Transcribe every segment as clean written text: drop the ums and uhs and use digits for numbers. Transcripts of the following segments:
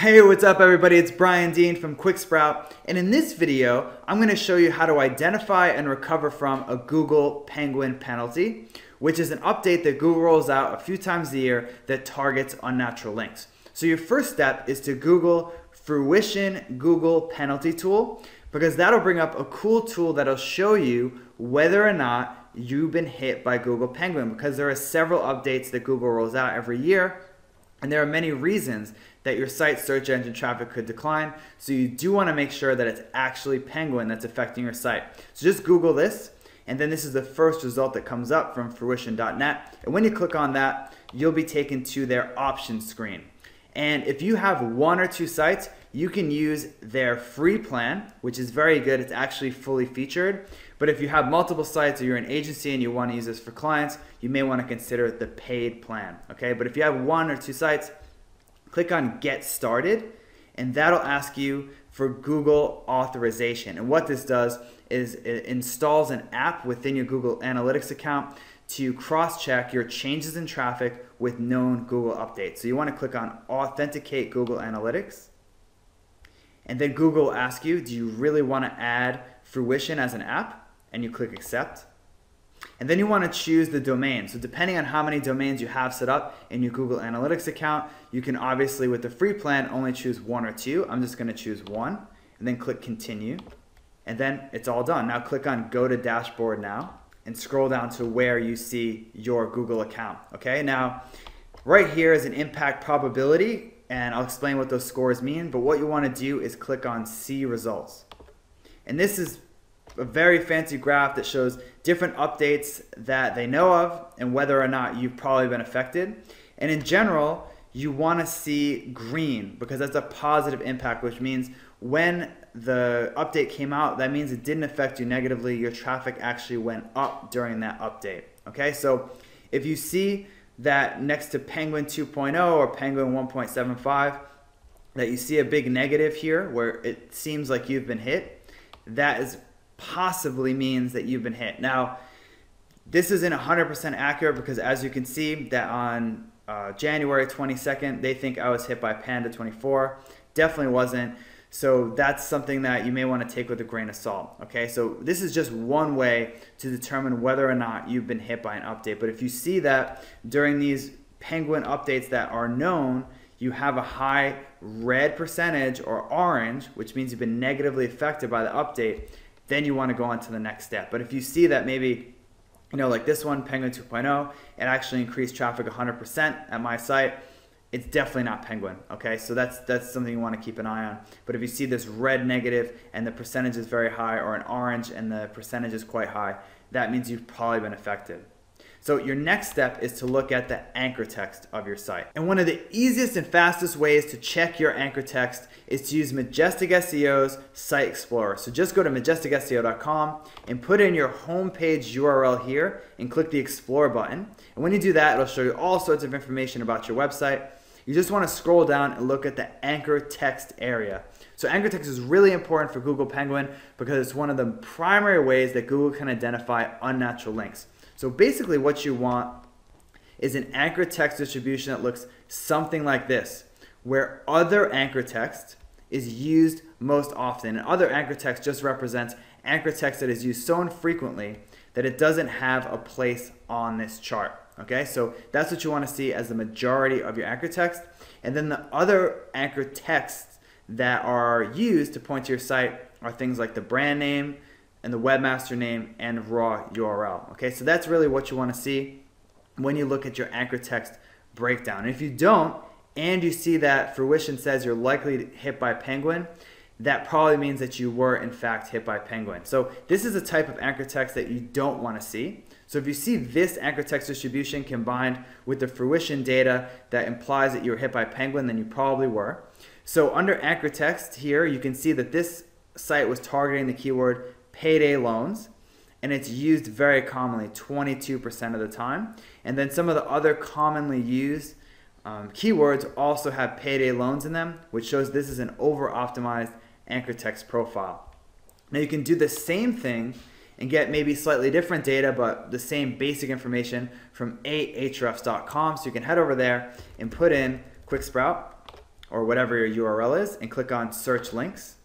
Hey, what's up everybody? It's Brian Dean from QuickSprout, and in this video, I'm going to show you how to identify and recover from a Google Penguin penalty, which is an update that Google rolls out a few times a year that targets unnatural links. So your first step is to Google Fruition Google Penalty Tool, because that'll bring up a cool tool that'll show you whether or not you've been hit by Google Penguin, because there are several updates that Google rolls out every year. And there are many reasons that your site's search engine traffic could decline. So you do want to make sure that it's actually Penguin that's affecting your site. So just Google this, and then this is the first result that comes up from fruition.net. And when you click on that, you'll be taken to their options screen. And if you have one or two sites, you can use their free plan, which is very good. It's actually fully featured. But if you have multiple sites or you're an agency and you want to use this for clients, you may want to consider the paid plan. Okay, but if you have one or two sites, click on Get Started, and that'll ask you for Google authorization. And what this does is it installs an app within your Google Analytics account to cross-check your changes in traffic with known Google updates. So you want to click on Authenticate Google Analytics, and then Google will ask you, do you really want to add Fruition as an app? And you click Accept. And then you want to choose the domain. So depending on how many domains you have set up in your Google Analytics account, you can obviously, with the free plan, only choose one or two. I'm just going to choose one, and then click Continue. And then it's all done. Now click on Go to Dashboard Now, and scroll down to where you see your Google account. Okay, now right here is an impact probability, and I'll explain what those scores mean, but what you want to do is click on See Results. And this is a very fancy graph that shows different updates that they know of and whether or not you've probably been affected. And in general, you want to see green because that's a positive impact, which means when the update came out, that means it didn't affect you negatively. Your traffic actually went up during that update. Okay, so if you see that next to Penguin 2.0 or Penguin 1.75, that you see a big negative here where it seems like you've been hit, that is possibly means that you've been hit. Now, this isn't 100% accurate because as you can see that on January 22nd, they think I was hit by Panda24. Definitely wasn't. So that's something that you may want to take with a grain of salt. Okay, so this is just one way to determine whether or not you've been hit by an update. But if you see that during these Penguin updates that are known, you have a high red percentage or orange, which means you've been negatively affected by the update, then you want to go on to the next step. But if you see that maybe, like this one, Penguin 2.0, it actually increased traffic 100% at my site, it's definitely not Penguin, okay? So that's something you want to keep an eye on. But if you see this red negative and the percentage is very high, or an orange and the percentage is quite high, that means you've probably been affected. So your next step is to look at the anchor text of your site. And one of the easiest and fastest ways to check your anchor text is to use Majestic SEO's Site Explorer. So just go to MajesticSEO.com and put in your homepage URL here and click the Explore button. And when you do that, it'll show you all sorts of information about your website. You just want to scroll down and look at the anchor text area. So anchor text is really important for Google Penguin because it's one of the primary ways that Google can identify unnatural links. So basically what you want is an anchor text distribution that looks something like this, where other anchor text is used most often. And other anchor text just represents anchor text that is used so infrequently that it doesn't have a place on this chart. Okay, so that's what you want to see as the majority of your anchor text. And then the other anchor texts that are used to point to your site are things like the brand name and the webmaster name and raw URL. Okay, so that's really what you want to see when you look at your anchor text breakdown. And if you don't, and you see that Fruition says you're likely hit by Penguin, that probably means that you were in fact hit by Penguin. So this is a type of anchor text that you don't want to see. So if you see this anchor text distribution combined with the Fruition data that implies that you were hit by Penguin, then you probably were. So under anchor text here, you can see that this site was targeting the keyword payday loans, and it's used very commonly, 22% of the time. And then some of the other commonly used keywords also have payday loans in them, which shows this is an over-optimized anchor text profile. Now you can do the same thing and get maybe slightly different data, but the same basic information from Ahrefs.com. So you can head over there and put in QuickSprout or whatever your URL is, and click on search links.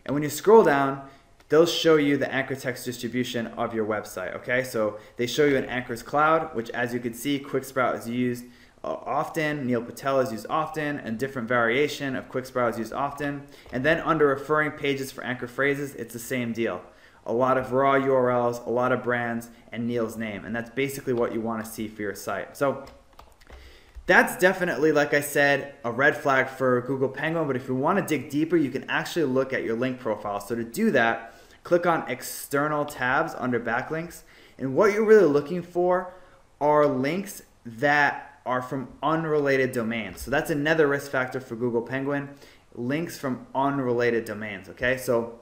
And when you scroll down, they'll show you the anchor text distribution of your website, okay? So they show you an Anchor's Cloud, which as you can see, QuickSprout is used often, Neil Patel is used often, and different variation of QuickSprout is used often. And then under referring pages for anchor phrases, it's the same deal. A lot of raw URLs, a lot of brands, and Neil's name. And that's basically what you want to see for your site. So that's definitely, like I said, a red flag for Google Penguin, but if you want to dig deeper, you can actually look at your link profile. So to do that, click on external tabs under backlinks, and what you're really looking for are links that are from unrelated domains. So that's another risk factor for Google Penguin, links from unrelated domains, okay? So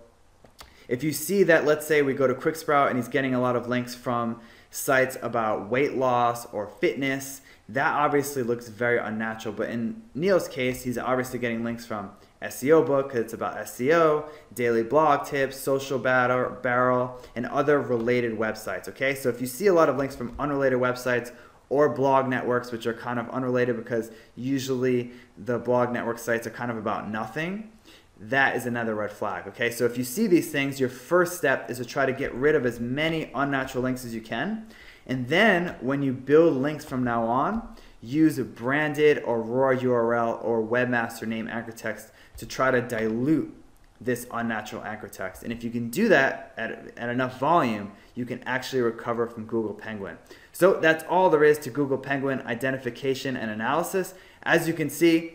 if you see that, let's say we go to QuickSprout and he's getting a lot of links from sites about weight loss or fitness, that obviously looks very unnatural. But in Neil's case, he's obviously getting links from SEO Book, because it's about SEO, Daily Blog Tips, Social Barrel, and other related websites, okay? So if you see a lot of links from unrelated websites or blog networks, which are kind of unrelated because usually the blog network sites are kind of about nothing, that is another red flag, okay? So if you see these things, your first step is to try to get rid of as many unnatural links as you can. And then when you build links from now on, use a branded or raw URL or webmaster name anchor text to try to dilute this unnatural anchor text. And if you can do that at enough volume, you can actually recover from Google Penguin. So that's all there is to Google Penguin identification and analysis. As you can see,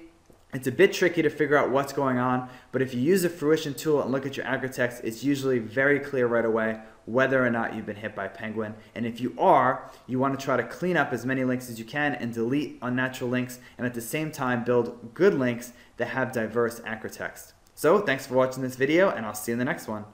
it's a bit tricky to figure out what's going on, but if you use the Fruition tool and look at your anchor text, it's usually very clear right away whether or not you've been hit by Penguin. And if you are, you want to try to clean up as many links as you can and delete unnatural links, and at the same time build good links that have diverse anchor text. So thanks for watching this video, and I'll see you in the next one.